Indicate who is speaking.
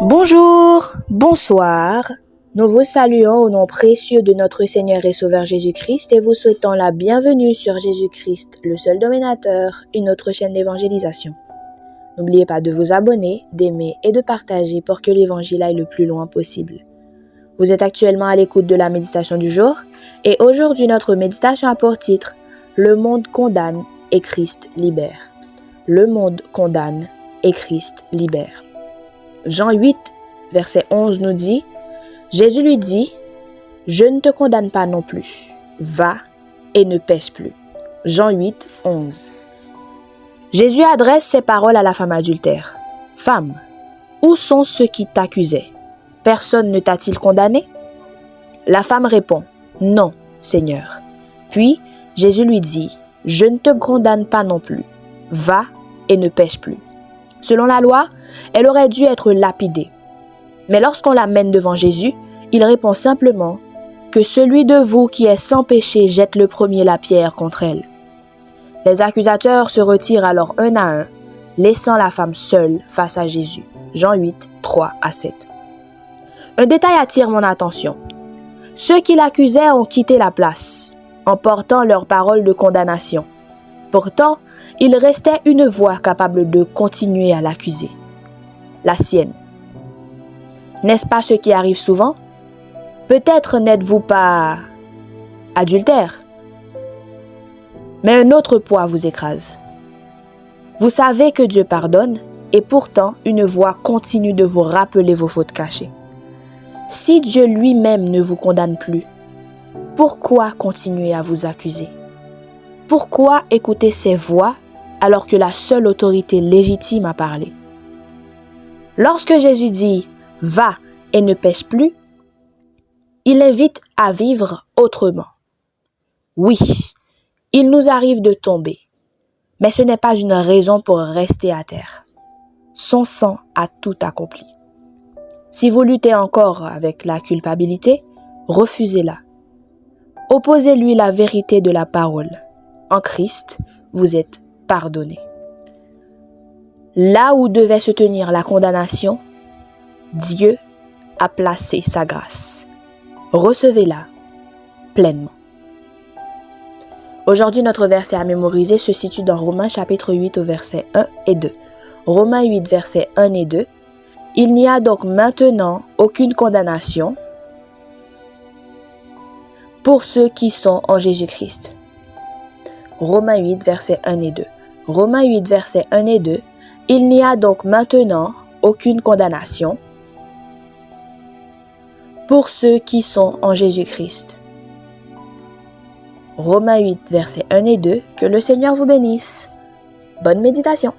Speaker 1: Bonjour, bonsoir. Nous vous saluons au nom précieux de notre Seigneur et Sauveur Jésus-Christ et vous souhaitons la bienvenue sur Jésus-Christ, le seul dominateur, une autre chaîne d'évangélisation. N'oubliez pas de vous abonner, d'aimer et de partager pour que l'évangile aille le plus loin possible. Vous êtes actuellement à l'écoute de la méditation du jour et aujourd'hui notre méditation a pour titre « Le monde condamne et Christ libère ». Le monde condamne et Christ libère. Jean 8, verset 11 nous dit, Jésus lui dit, « Je ne te condamne pas non plus, va et ne pêche plus. » Jean 8, 11. Jésus adresse ces paroles à la femme adultère. « Femme, où sont ceux qui t'accusaient? Personne ne t'a-t-il condamné ?» La femme répond, « Non, Seigneur. » Puis Jésus lui dit, « Je ne te condamne pas non plus, va et ne pêche plus. » Selon la loi, elle aurait dû être lapidée. Mais lorsqu'on l'amène devant Jésus, il répond simplement que celui de vous qui est sans péché jette le premier la pierre contre elle. Les accusateurs se retirent alors un à un, laissant la femme seule face à Jésus. Jean 8, 3 à 7. Un détail attire mon attention. Ceux qui l'accusaient ont quitté la place, emportant leurs paroles de condamnation. Pourtant, il restait une voix capable de continuer à l'accuser. La sienne. N'est-ce pas ce qui arrive souvent? Peut-être n'êtes-vous pas adultère, mais un autre poids vous écrase. Vous savez que Dieu pardonne et pourtant une voix continue de vous rappeler vos fautes cachées. Si Dieu lui-même ne vous condamne plus, pourquoi continuer à vous accuser? Pourquoi écouter ces voix alors que la seule autorité légitime a parlé? Lorsque Jésus dit « Va et ne pêche plus », il invite à vivre autrement. Oui, il nous arrive de tomber, mais ce n'est pas une raison pour rester à terre. Son sang a tout accompli. Si vous luttez encore avec la culpabilité, refusez-la. Opposez-lui la vérité de la parole. En Christ, vous êtes pardonné. Là où devait se tenir la condamnation, Dieu a placé sa grâce. Recevez-la pleinement. Aujourd'hui, notre verset à mémoriser se situe dans Romains chapitre 8 au verset 1 et 2. Romains 8 versets 1 et 2. Il n'y a donc maintenant aucune condamnation pour ceux qui sont en Jésus-Christ. Romains 8 versets 1 et 2. Romains 8 versets 1 et 2. Il n'y a donc maintenant aucune condamnation pour ceux qui sont en Jésus-Christ. Romains 8 versets 1 et 2. Que le Seigneur vous bénisse. Bonne méditation.